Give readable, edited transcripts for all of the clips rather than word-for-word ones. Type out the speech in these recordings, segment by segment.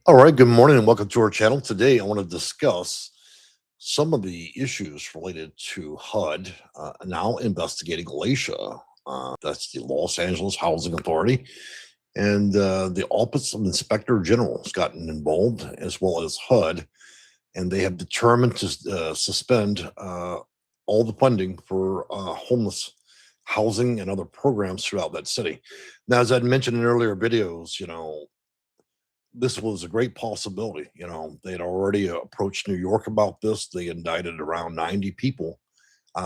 All right, good morning and welcome to our channel. Today, I want to discuss some of the issues related to HUD now investigating LAHSA. That's the Los Angeles Housing Authority. And the Office of Inspector General has gotten involved, as well as HUD. And they have determined to suspend all the funding for homeless housing and other programs throughout that city. Now, as I'd mentioned in earlier videos, this was a great possibility. They'd already approached New York about this. They indicted around 90 people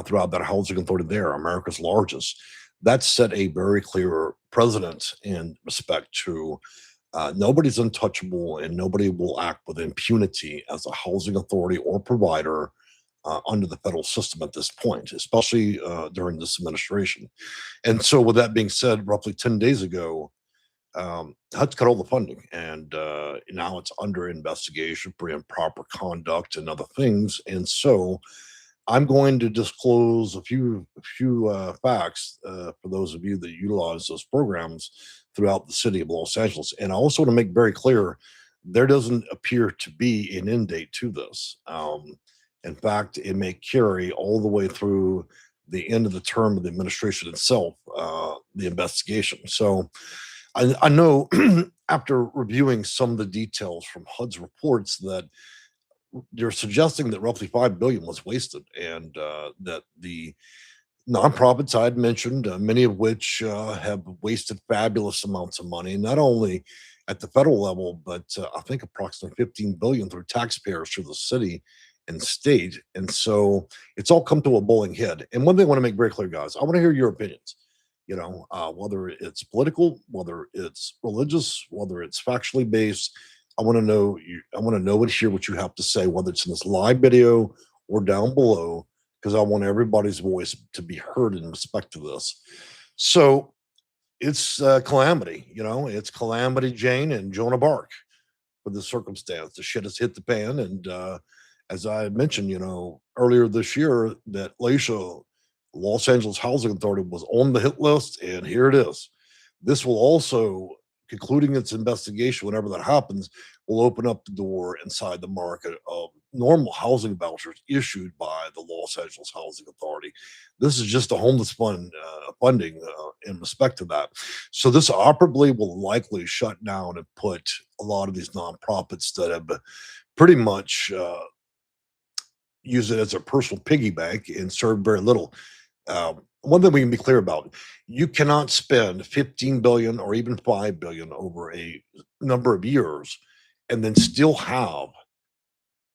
throughout that housing authority there, America's largest. That set a very clear precedent in respect to nobody's untouchable and nobody will act with impunity as a housing authority or provider under the federal system at this point, especially during this administration. And so, with that being said, roughly 10 days ago, HUD's cut all the funding, and now it's under investigation for improper conduct and other things. And so, I'm going to disclose a few facts for those of you that utilize those programs throughout the city of Los Angeles. And I also want to make very clear there doesn't appear to be an end date to this. In fact, it may carry all the way through the end of the term of the administration itself, the investigation. So I know after reviewing some of the details from HUD's reports that they're suggesting that roughly 5 billion was wasted, and that the nonprofits I had mentioned, many of which have wasted fabulous amounts of money, not only at the federal level, but I think approximately 15 billion through taxpayers through the city and state. And so it's all come to a bowling head. And one thing I want to make very clear, guys, I want to hear your opinions. Whether it's political, whether it's religious, whether it's factually based, I want to know you. I want to know and hear what you have to say, whether it's in this live video or down below, because I want everybody's voice to be heard in respect to this. So it's calamity. It's calamity Jane and Jonah Bark for the circumstance. The shit has hit the pan, and as I mentioned, earlier this year, that LAHSA, Los Angeles Housing Authority, was on the hit list, and here it is. This will also, concluding its investigation, whenever that happens, will open up the door inside the market of normal housing vouchers issued by the Los Angeles Housing Authority. This is just a homeless fund funding in respect to that. So this operably will likely shut down and put a lot of these nonprofits that have pretty much use it as a personal piggy bank and serve very little. One thing we can be clear about: you cannot spend 15 billion or even 5 billion over a number of years and then still have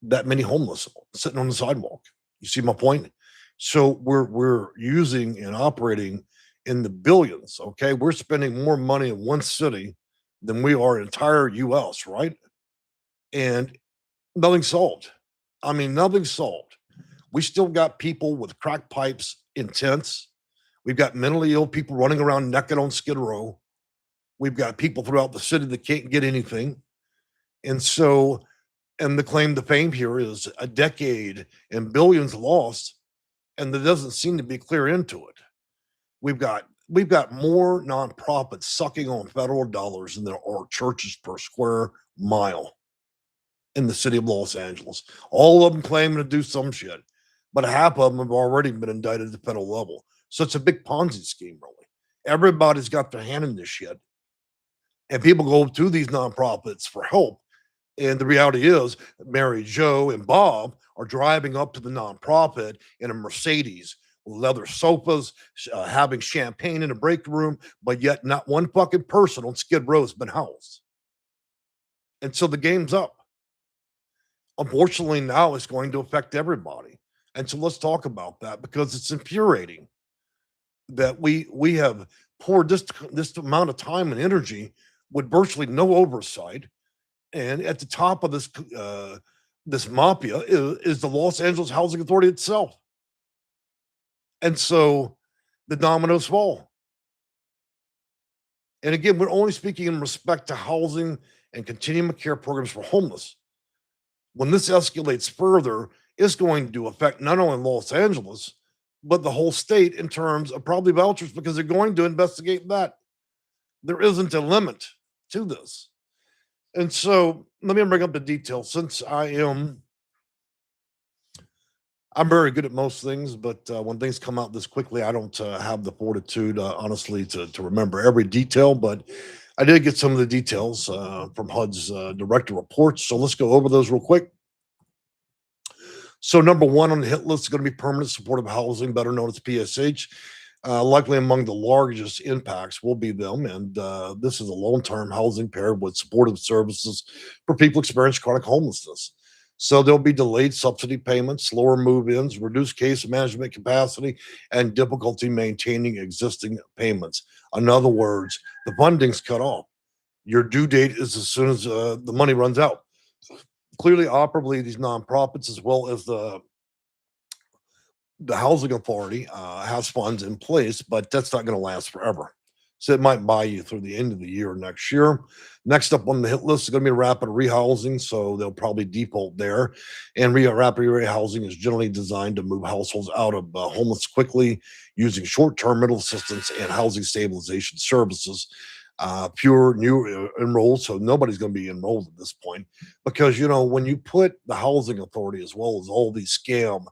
that many homeless sitting on the sidewalk. You see my point? So we're using and operating in the billions. Okay, we're spending more money in one city than we are entire U.S. Right, and nothing solved. I mean, nothing solved. We still got people with crack pipes in tents. We've got mentally ill people running around naked on Skid Row. We've got people throughout the city that can't get anything. And so, and the claim to fame here is a decade and billions lost, and there doesn't seem to be a clear end to it. We've got more nonprofits sucking on federal dollars than there are churches per square mile in the city of Los Angeles. All of them claiming to do some shit, but half of them have already been indicted at the federal level. So it's a big Ponzi scheme, really. Everybody's got their hand in this shit, and people go to these nonprofits for help. And the reality is, Mary Jo and Bob are driving up to the nonprofit in a Mercedes with leather sofas, having champagne in the break room, but yet not one fucking person on Skid Row has been housed. And so the game's up. Unfortunately, now it's going to affect everybody. And so let's talk about that, because it's infuriating that we have poured this amount of time and energy with virtually no oversight. And at the top of this mafia is the Los Angeles Housing Authority itself. And so the dominoes fall. And again, we're only speaking in respect to housing and continuum of care programs for homeless. When this escalates further, it's going to affect not only Los Angeles, but the whole state in terms of probably vouchers, because they're going to investigate that. There isn't a limit to this. And so let me bring up the details. Since I'm very good at most things, but when things come out this quickly, I don't have the fortitude, honestly, to remember every detail. But I did get some of the details from HUD's director reports. So let's go over those real quick. So number one on the hit list is going to be permanent supportive housing, better known as PSH. Likely among the largest impacts will be them, and this is a long-term housing paired with supportive services for people experiencing chronic homelessness. So there'll be delayed subsidy payments, slower move-ins, reduced case management capacity, and difficulty maintaining existing payments. In other words, the funding's cut off. Your due date is as soon as the money runs out. Clearly, operably, these nonprofits, as well as the housing authority has funds in place, but that's not going to last forever. So it might buy you through the end of the year next year. Next up on the hit list is going to be rapid rehousing, so they'll probably default there. And rapid rehousing is generally designed to move households out of homeless quickly using short-term rental assistance and housing stabilization services. Pure new enrolled, so nobody's going to be enrolled at this point because when you put the housing authority as well as all these scam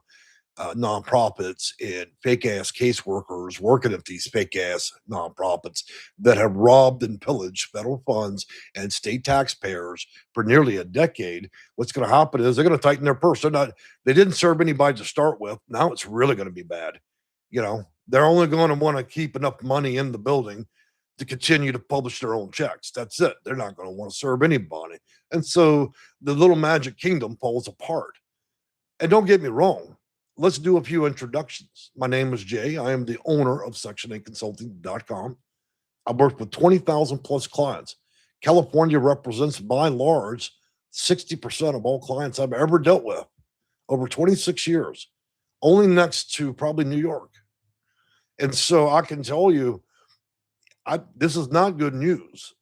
nonprofits and fake ass caseworkers working at these fake ass nonprofits that have robbed and pillaged federal funds and state taxpayers for nearly a decade. What's going to happen is they're going to tighten their purse. They didn't serve anybody to start with. Now it's really going to be bad. They're only going to want to keep enough money in the building to continue to publish their own checks. That's it. They're not going to want to serve anybody. And so the little magic kingdom falls apart. And don't get me wrong, let's do a few introductions. My name is Jay. I am the owner of Section8Consulting.com. I've worked with 20,000 plus clients. California represents by and large 60% of all clients I've ever dealt with over 26 years, only next to probably New York. And so I can tell you, this is not good news.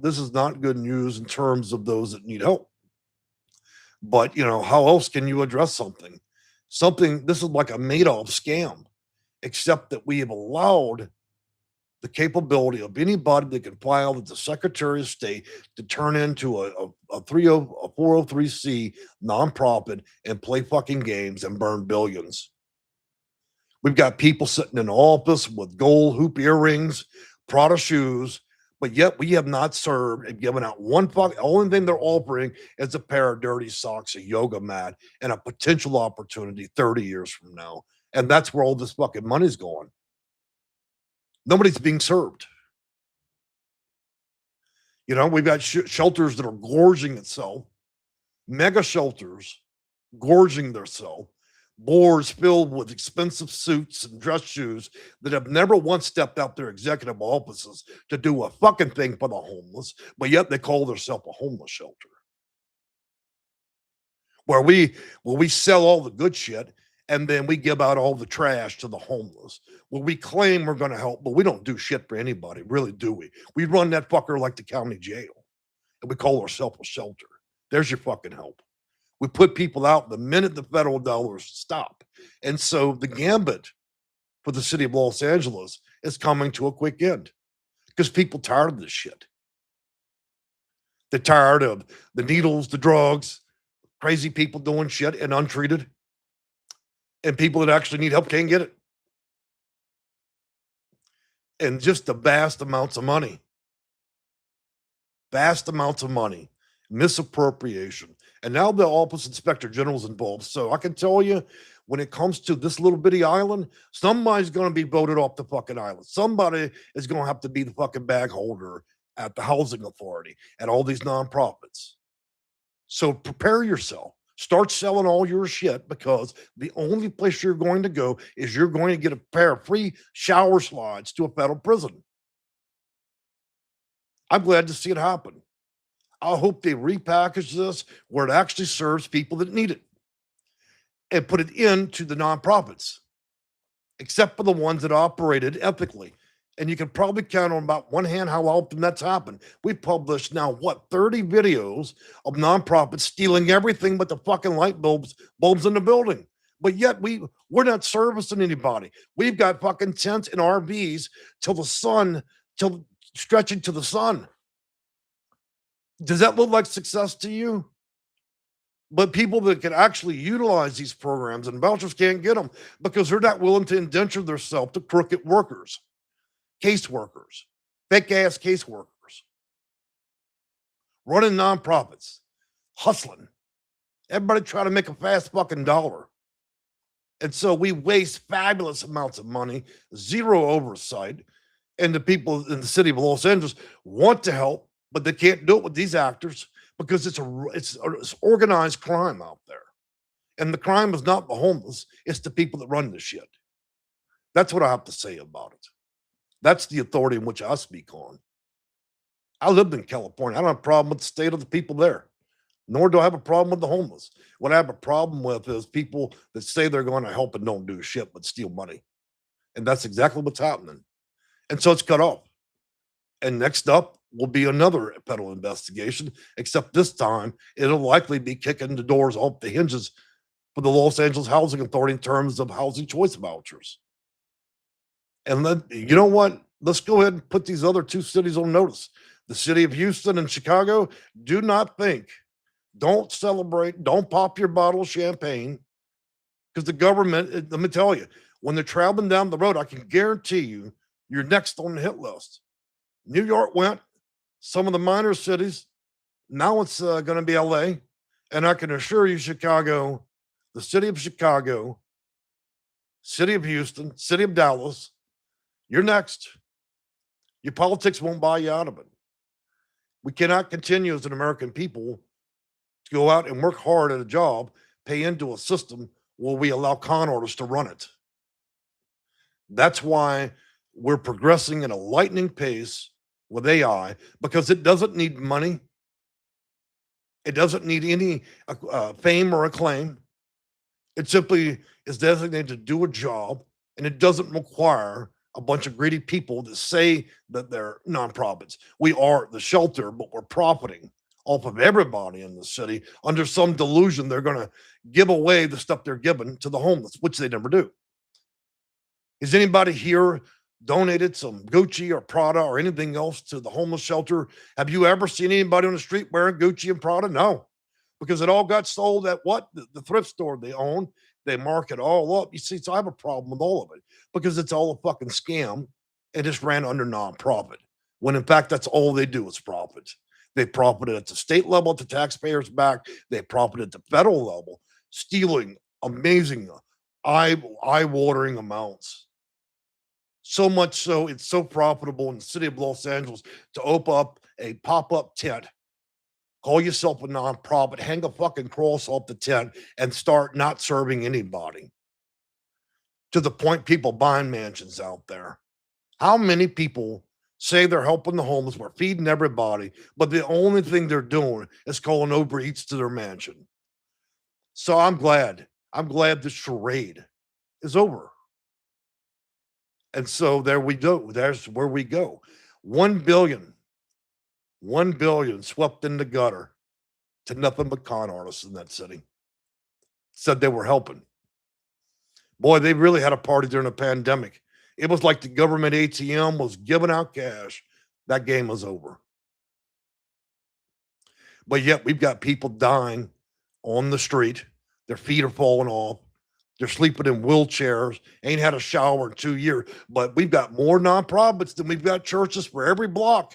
This is not good news in terms of those that need help. But, how else can you address something? This is like a Madoff scam, except that we have allowed the capability of anybody that can file with the Secretary of State to turn into a 403C nonprofit and play fucking games and burn billions. We've got people sitting in office with gold hoop earrings, Prada shoes, but yet we have not served and given out one fuck. The only thing they're offering is a pair of dirty socks, a yoga mat, and a potential opportunity 30 years from now. And that's where all this fucking money's going. Nobody's being served. We've got shelters that are gorging itself, mega shelters gorging themselves, boards filled with expensive suits and dress shoes that have never once stepped out their executive offices to do a fucking thing for the homeless, but yet they call themselves a homeless shelter. Where we sell all the good shit and then we give out all the trash to the homeless. Well, we claim we're going to help, but we don't do shit for anybody, really, do we? We run that fucker like the county jail, and we call ourselves a shelter. There's your fucking help. We put people out the minute the federal dollars stop. And so the gambit for the city of Los Angeles is coming to a quick end because people tired of this shit. They're tired of the needles, the drugs, crazy people doing shit and untreated, and people that actually need help can't get it. And just the vast amounts of money, misappropriation. And now the Office Inspector General is involved. So I can tell you, when it comes to this little bitty island, somebody's going to be voted off the fucking island. Somebody is going to have to be the fucking bag holder at the housing authority, at all these nonprofits. So prepare yourself. Start selling all your shit because the only place you're going to go is you're going to get a pair of free shower slides to a federal prison. I'm glad to see it happen. I hope they repackage this where it actually serves people that need it and put it into the nonprofits, except for the ones that operated ethically. And you can probably count on about one hand how often that's happened. We published now, 30 videos of nonprofits stealing everything but the fucking light bulbs in the building. But yet we're not servicing anybody. We've got fucking tents and RVs till stretching to the sun. Does that look like success to you? But people that can actually utilize these programs and vouchers can't get them because they're not willing to indenture themselves to crooked workers, caseworkers, fake ass caseworkers, running nonprofits, hustling. Everybody trying to make a fast fucking dollar. And so we waste fabulous amounts of money, zero oversight. And the people in the city of Los Angeles want to help, but they can't do it with these actors because it's organized crime out there. And the crime is not the homeless, it's the people that run this shit. That's what I have to say about it. That's the authority in which I speak on. I lived in California. I don't have a problem with the state of the people there, nor do I have a problem with the homeless. What I have a problem with is people that say they're going to help and don't do shit but steal money. And that's exactly what's happening. And so it's cut off. And next up will be another federal investigation, except this time it'll likely be kicking the doors off the hinges for the Los Angeles Housing Authority in terms of housing choice vouchers. And then, you know what? Let's go ahead and put these other two cities on notice. The city of Houston and Chicago, do not think, don't celebrate, don't pop your bottle of champagne because the government, let me tell you, when they're traveling down the road, I can guarantee you, you're next on the hit list. New York went, some of the minor cities. Now it's going to be LA. And I can assure you, Chicago, the city of Chicago, city of Houston, city of Dallas, you're next. Your politics won't buy you out of it. We cannot continue as an American people to go out and work hard at a job, pay into a system where we allow con artists to run it. That's why we're progressing at a lightning pace with AI because it doesn't need money. It doesn't need any fame or acclaim. It simply is designated to do a job, and it doesn't require a bunch of greedy people that say that they're nonprofits. We are the shelter, but we're profiting off of everybody in the city under some delusion they're going to give away the stuff they're given to the homeless, which they never do. Is anybody here donated some Gucci or Prada or anything else to the homeless shelter? Have you ever seen anybody on the street wearing Gucci and Prada? No, because it all got sold at what? The thrift store they own. They mark it all up. You see, so I have a problem with all of it because it's all a fucking scam and just ran under nonprofit. When in fact, that's all they do is profit. They profited at the state level, at the taxpayers' back. They profited at the federal level, stealing amazing, eye-watering amounts. So much so, it's so profitable in the city of Los Angeles to open up a pop-up tent, call yourself a nonprofit, hang a fucking cross off the tent, and start not serving anybody. To the point people buying mansions out there. How many people say they're helping the homeless, we're feeding everybody, but the only thing they're doing is calling Uber Eats to their mansion? So I'm glad this charade is over. And so there we go. There's where we go. 1 billion, 1 billion swept in the gutter to nothing but con artists in that city. Said they were helping. Boy, they really had a party during the pandemic. It was like the government ATM was giving out cash. That game was over. But yet we've got people dying on the street. Their feet are falling off. They're sleeping in wheelchairs, ain't had a shower in 2 years. But we've got more nonprofits than we've got churches for every block.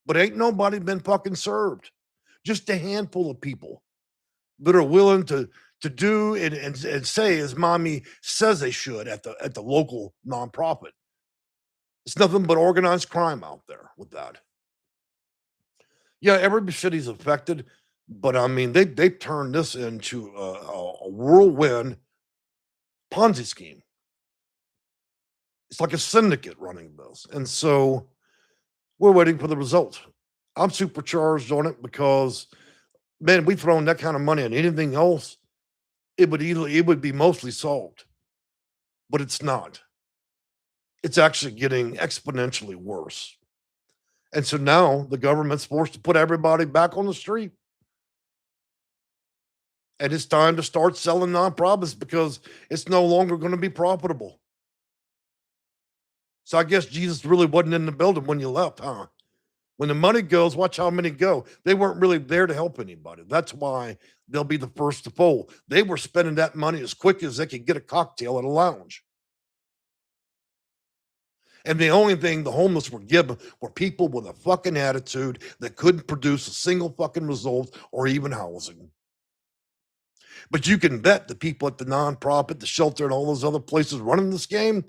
But ain't nobody been fucking served. Just a handful of people that are willing to do and say as mommy says they should at the local nonprofit. It's nothing but organized crime out there with that. Yeah, every city's affected, but I mean they've turned this into a whirlwind Ponzi scheme. It's like a syndicate running this. And so we're waiting for the results. I'm supercharged on it because, man, we've thrown that kind of money on anything else, it would be mostly solved. But it's not. It's actually getting exponentially worse. And so now the government's forced to put everybody back on the street. And it's time to start selling nonprofits because it's no longer going to be profitable. So I guess Jesus really wasn't in the building when you left, huh? When the money goes, watch how many go. They weren't really there to help anybody. That's why they'll be the first to fold. They were spending that money as quick as they could get a cocktail at a lounge. And the only thing the homeless were given were people with a fucking attitude that couldn't produce a single fucking result or even housing. But you can bet the people at the nonprofit, the shelter, and all those other places running this game,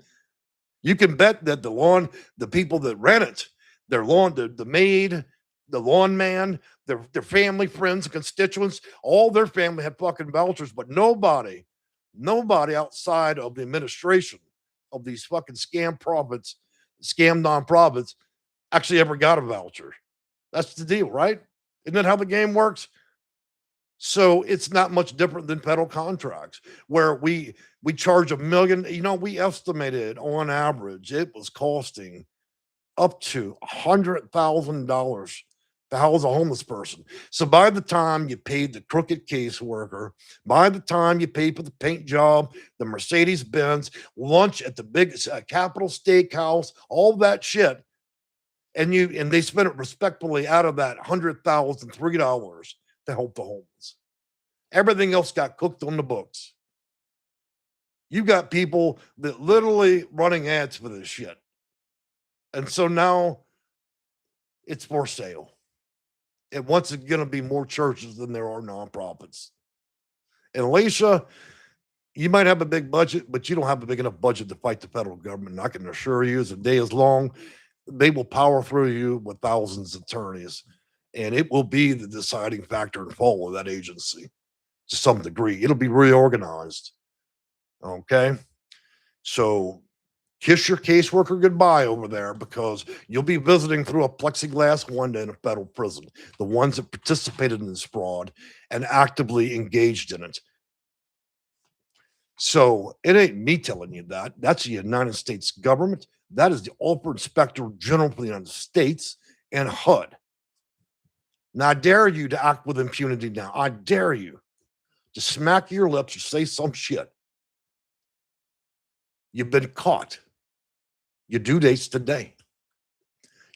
you can bet that the people that ran it, the maid, the lawn man, their family, friends, constituents, all their family had fucking vouchers, but nobody outside of the administration of these fucking scam nonprofits actually ever got a voucher. That's the deal, right? Isn't that how the game works? So it's not much different than federal contracts where we charge $1 million. We estimated on average it was costing up to $100,000 to house a homeless person. So by the time you paid the crooked caseworker, by the time you paid for the paint job, the Mercedes Benz, lunch at the big Capital Steakhouse, all that shit, and they spent it respectfully out of that $100,003 to help the homeless. Everything else got cooked on the books. You got people that literally running ads for this shit. And so now it's for sale. And once it's going to be more churches than there are nonprofits. And LAHSA, you might have a big budget, but you don't have a big enough budget to fight the federal government. And I can assure you, as the day is long, they will power through you with thousands of attorneys. And it will be the deciding factor and fall of that agency to some degree. It'll be reorganized. Okay. So kiss your caseworker goodbye over there because you'll be visiting through a plexiglass window in a federal prison. The ones that participated in this fraud and actively engaged in it. So it ain't me telling you that. That's the United States government. That is the Office Inspector General for the United States and HUD. Now, I dare you to act with impunity now. I dare you to smack your lips or say some shit. You've been caught. Your due date's today.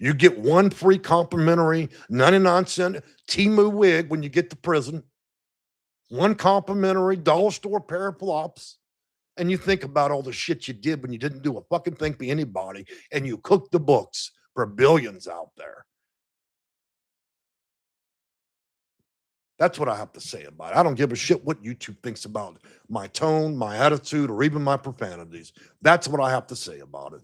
You get one free complimentary 99-cent Temu wig when you get to prison. One complimentary dollar store pair of flops. And you think about all the shit you did when you didn't do a fucking thing for anybody and you cooked the books for billions out there. That's what I have to say about it. I don't give a shit what YouTube thinks about my tone, my attitude, or even my profanities. That's what I have to say about it.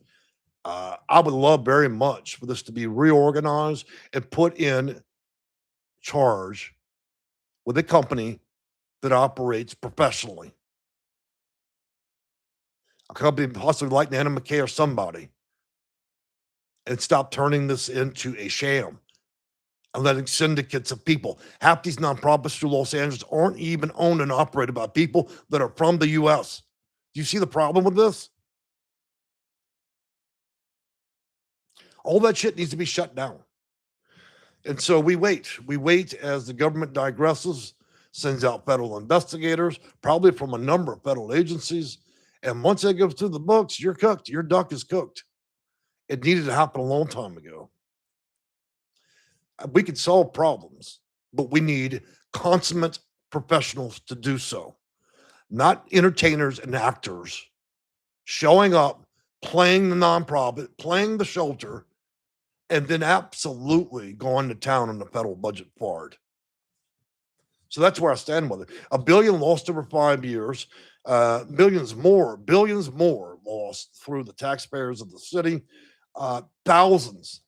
I would love very much for this to be reorganized and put in charge with a company that operates professionally. A company possibly like Nana McKay or somebody, and stop turning this into a sham and letting syndicates of people. Half these nonprofits through Los Angeles aren't even owned and operated by people that are from the U.S. Do you see the problem with this? All that shit needs to be shut down. And so we wait. We wait as the government digresses, sends out federal investigators, probably from a number of federal agencies. And once they go through the books, you're cooked. Your duck is cooked. It needed to happen a long time ago. We can solve problems, but we need consummate professionals to do so, not entertainers and actors showing up, playing the nonprofit, playing the shelter, and then absolutely going to town on the federal budget for it. So that's where I stand with it. $1 billion lost over 5 years, billions more lost through the taxpayers of the city, thousands,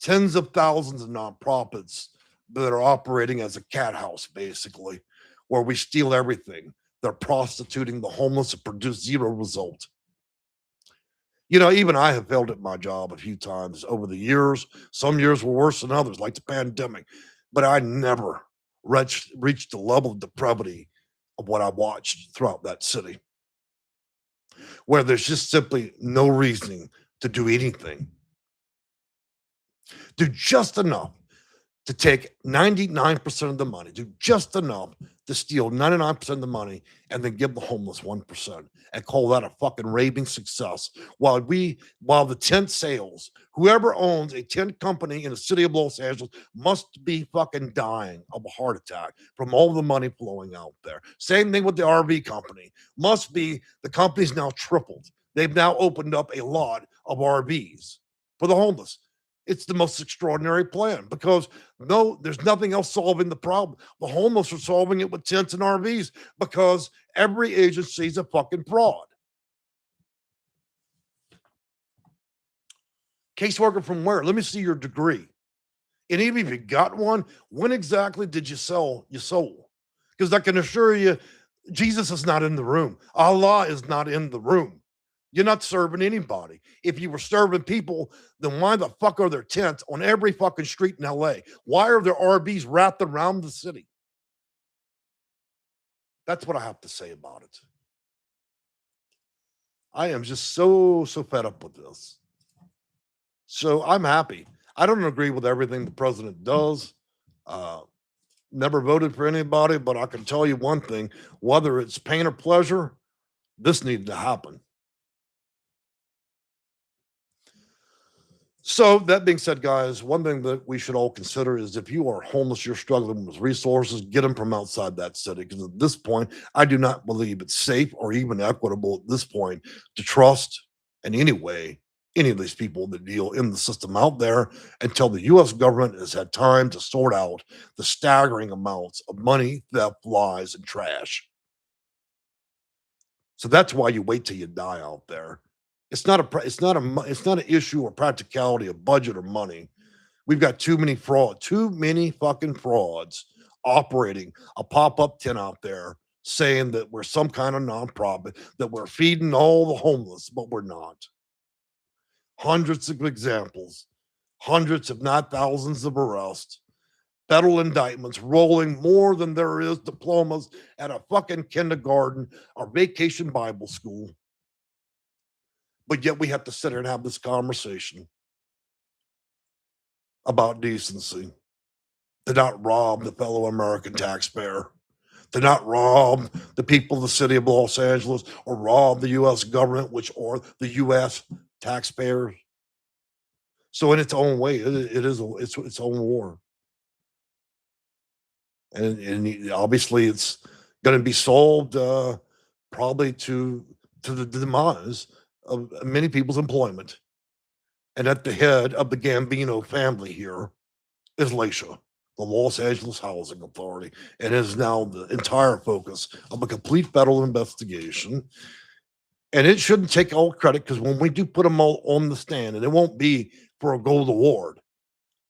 tens of thousands of nonprofits that are operating as a cat house, basically, where we steal everything. They're prostituting the homeless and produce zero result. Even I have failed at my job a few times over the years. Some years were worse than others, like the pandemic, but I never reached the level of depravity of what I watched throughout that city, where there's just simply no reasoning to do anything. Do just enough to take 99% of the money, do just enough to steal 99% of the money and then give the homeless 1% and call that a fucking raving success. While the tent sales, whoever owns a tent company in the city of Los Angeles must be fucking dying of a heart attack from all the money flowing out there. Same thing with the RV company. The company's now tripled. They've now opened up a lot of RVs for the homeless. It's the most extraordinary plan because no, there's nothing else solving the problem. The homeless are solving it with tents and RVs because every agency is a fucking fraud. Caseworker from where? Let me see your degree. And even if you got one, when exactly did you sell your soul? Because I can assure you, Jesus is not in the room. Allah is not in the room. You're not serving anybody. If you were serving people, then why the fuck are there tents on every fucking street in LA? Why are there RVs wrapped around the city? That's what I have to say about it. I am just so fed up with this. So I'm happy. I don't agree with everything the president does. Never voted for anybody, but I can tell you one thing, whether it's pain or pleasure, this needed to happen. So that being said, guys, one thing that we should all consider is if you are homeless, you're struggling with resources, get them from outside that city. Because at this point, I do not believe it's safe or even equitable at this point to trust in any way any of these people that deal in the system out there until the U.S. government has had time to sort out the staggering amounts of money, theft, lies, and trash. So that's why you wait till you die out there. It's not an issue or practicality of budget or money. We've got too many fucking frauds operating a pop-up tent out there saying that we're some kind of nonprofit, that we're feeding all the homeless, but we're not. Hundreds of examples, hundreds, if not thousands of arrests, federal indictments rolling more than there is diplomas at a fucking kindergarten or vacation Bible school. But yet we have to sit here and have this conversation about decency, to not rob the fellow American taxpayer, to not rob the people of the city of Los Angeles or rob the U.S. government, or the U.S. taxpayers. So in its own way, it's its own war. And obviously it's going to be solved probably to the demise of many people's employment. And at the head of the Gambino family here is LAHSA, the Los Angeles Housing Authority, and is now the entire focus of a complete federal investigation. And it shouldn't take all credit because when we do put them all on the stand, and it won't be for a gold award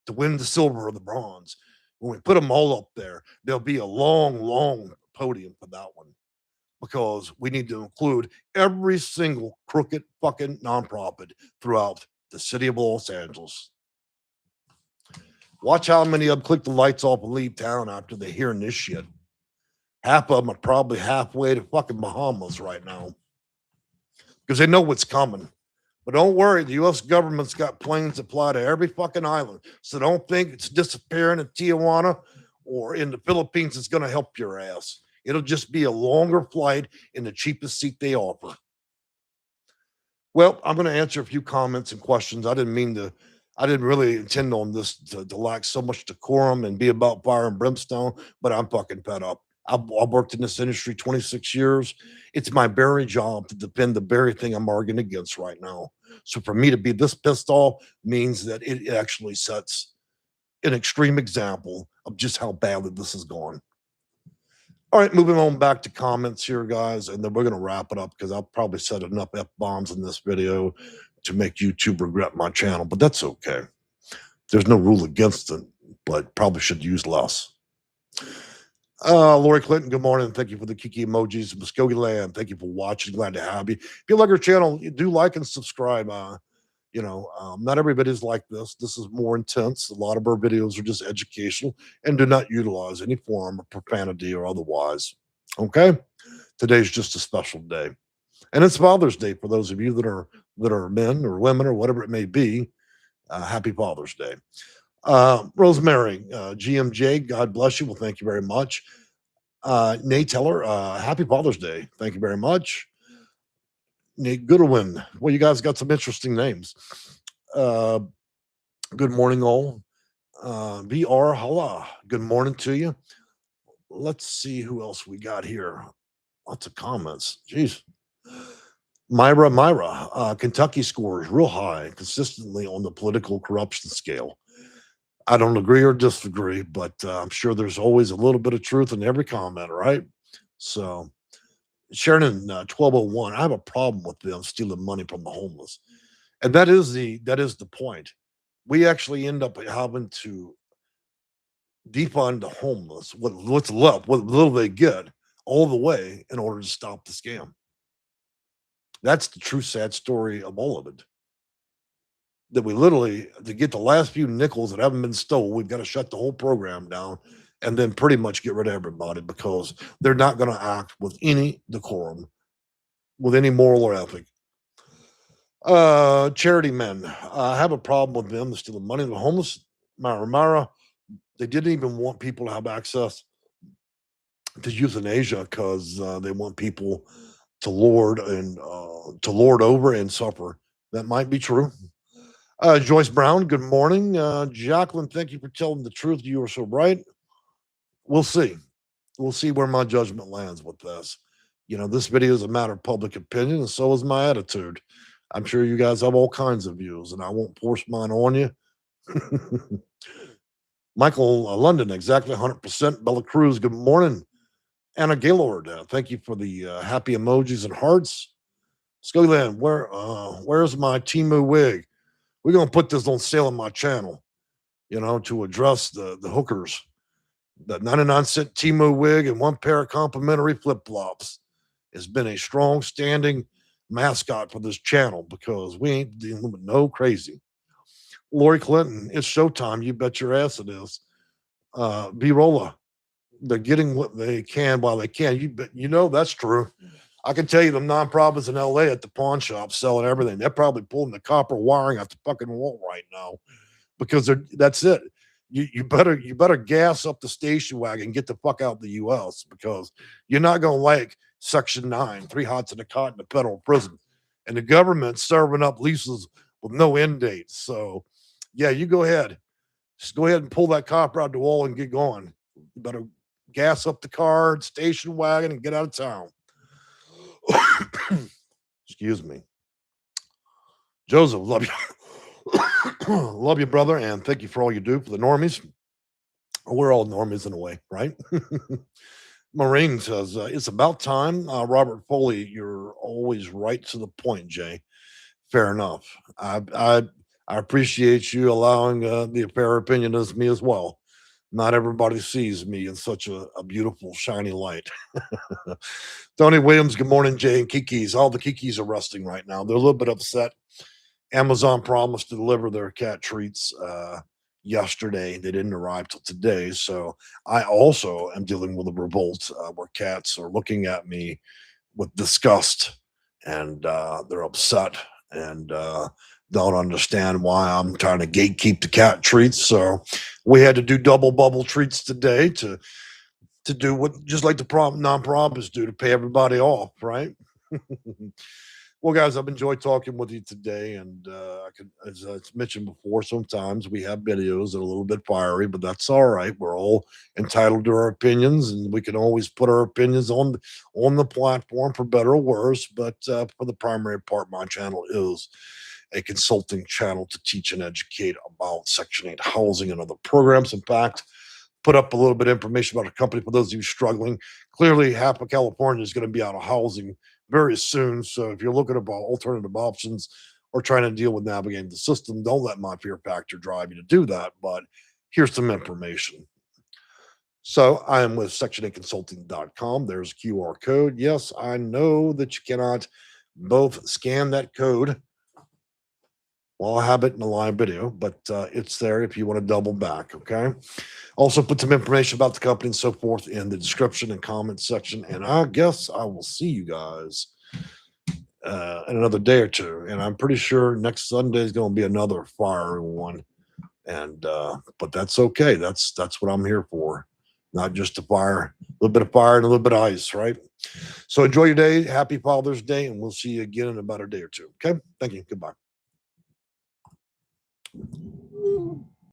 to win the silver or the bronze, when we put them all up there, there'll be a long podium for that one because we need to include every single crooked fucking nonprofit throughout the city of Los Angeles. Watch how many of them click the lights off and leave town after they hearing this shit. Half of them are probably halfway to fucking Bahamas right now because they know what's coming. But don't worry, the U.S. government's got planes that fly to every fucking island. So don't think it's disappearing in Tijuana or in the Philippines is going to help your ass. It'll just be a longer flight in the cheapest seat they offer. Well, I'm going to answer a few comments and questions. I didn't really intend on this to lack so much decorum and be about fire and brimstone, but I'm fucking fed up. I've worked in this industry 26 years. It's my very job to defend the very thing I'm arguing against right now. So for me to be this pissed off means that it actually sets an extreme example of just how badly this has gone. All right, moving on back to comments here, guys, and then we're going to wrap it up because I've probably said enough F-bombs in this video to make YouTube regret my channel, but that's okay. There's no rule against it, but probably should use less. Lori Clinton, good morning. Thank you for the Kiki emojis. Muskogee Land, thank you for watching. Glad to have you. If you like our channel, do like and subscribe. Not everybody's like this. This is more intense. A lot of our videos are just educational and do not utilize any form of profanity or otherwise. Okay? Today's just a special day. And it's Father's Day for those of you that are men or women or whatever it may be. Happy Father's Day. Rosemary, GMJ, God bless you. Well, thank you very much. Nate Teller, happy Father's Day. Thank you very much. Nate Goodwin. Well, you guys got some interesting names. Uh, good morning, all. VR Hala. Good morning to you. Let's see who else we got here. Lots of comments. Jeez. Myra, Kentucky scores real high consistently on the political corruption scale. I don't agree or disagree, but I'm sure there's always a little bit of truth in every comment, right? So, Sharon, 1201, I have a problem with them stealing money from the homeless. And that is the point. We actually end up having to defund the homeless, what's left, what little they get, all the way in order to stop the scam. That's the true sad story of all of it. That we literally, to get the last few nickels that haven't been stole, we've got to shut the whole program down and then pretty much get rid of everybody because they're not going to act with any decorum, with any moral or ethic. Charity men, I have a problem with them stealing money to the homeless. Mara, they didn't even want people to have access to euthanasia because they want people to lord over and suffer. That might be true. Joyce Brown, good morning. Jacqueline, thank you for telling the truth. You are so right. We'll see. We'll see where my judgment lands with this. This video is a matter of public opinion, and so is my attitude. I'm sure you guys have all kinds of views, and I won't force mine on you. Michael London, exactly 100%. Bella Cruz, good morning. Anna Gaylord, thank you for the happy emojis and hearts. Scullyland, where's my Timu wig? We're gonna put this on sale on my channel, to address the hookers. The 99-cent Timu wig and one pair of complimentary flip flops has been a strong standing mascot for this channel because we ain't dealing with no crazy. Lori Clinton, it's showtime. You bet your ass it is. B Rolla, they're getting what they can while they can. That's true. I can tell you the nonprofits in LA at the pawn shop selling everything. They're probably pulling the copper wiring off the fucking wall right now because that's it. You better gas up the station wagon and get the fuck out of the US because you're not gonna like Section 9, 3 hots in a cot in a federal prison. And the government's serving up leases with no end dates. So yeah, you go ahead. Just go ahead and pull that copper out the wall and get going. You better gas up the car, station wagon, and get out of town. Excuse me. Joseph, love you. Love you, brother, and thank you for all you do for the normies. We're all normies in a way, right? Marine says, it's about time. Robert Foley, you're always right to the point, Jay. Fair enough. I appreciate you allowing the fair opinion as me as well. Not everybody sees me in such a beautiful, shiny light. Tony Williams, good morning, Jay and Kiki's. All the Kikis are resting right now. They're a little bit upset. Amazon promised to deliver their cat treats yesterday. They didn't arrive till today. So I also am dealing with a revolt where cats are looking at me with disgust and they're upset and don't understand why I'm trying to gatekeep the cat treats. So we had to do double bubble treats today to do what just like the non-profits do to pay everybody off, right? Well, guys, I've enjoyed talking with you today, and as I mentioned before, sometimes we have videos that are a little bit fiery, but that's all right. We're all entitled to our opinions, and we can always put our opinions on the platform for better or worse. But for the primary part, my channel is a consulting channel to teach and educate about Section 8 housing and other programs. In fact, put up a little bit of information about a company for those of you struggling. Clearly, half of California is going to be out of housing very soon. So if you're looking at alternative options or trying to deal with navigating the system, don't let my fear factor drive you to do that. But here's some information. So I am with section8consulting.com. There's a QR code. Yes, I know that you cannot both scan that code. Well, I have it in a live video, but it's there if you want to double back, okay? Also put some information about the company and so forth in the description and comment section. And I guess I will see you guys in another day or two. And I'm pretty sure next Sunday is going to be another fiery one. And but that's okay. That's what I'm here for. Not just a fire, a little bit of fire and a little bit of ice, right? So enjoy your day. Happy Father's Day, and we'll see you again in about a day or two. Okay. Thank you. Goodbye.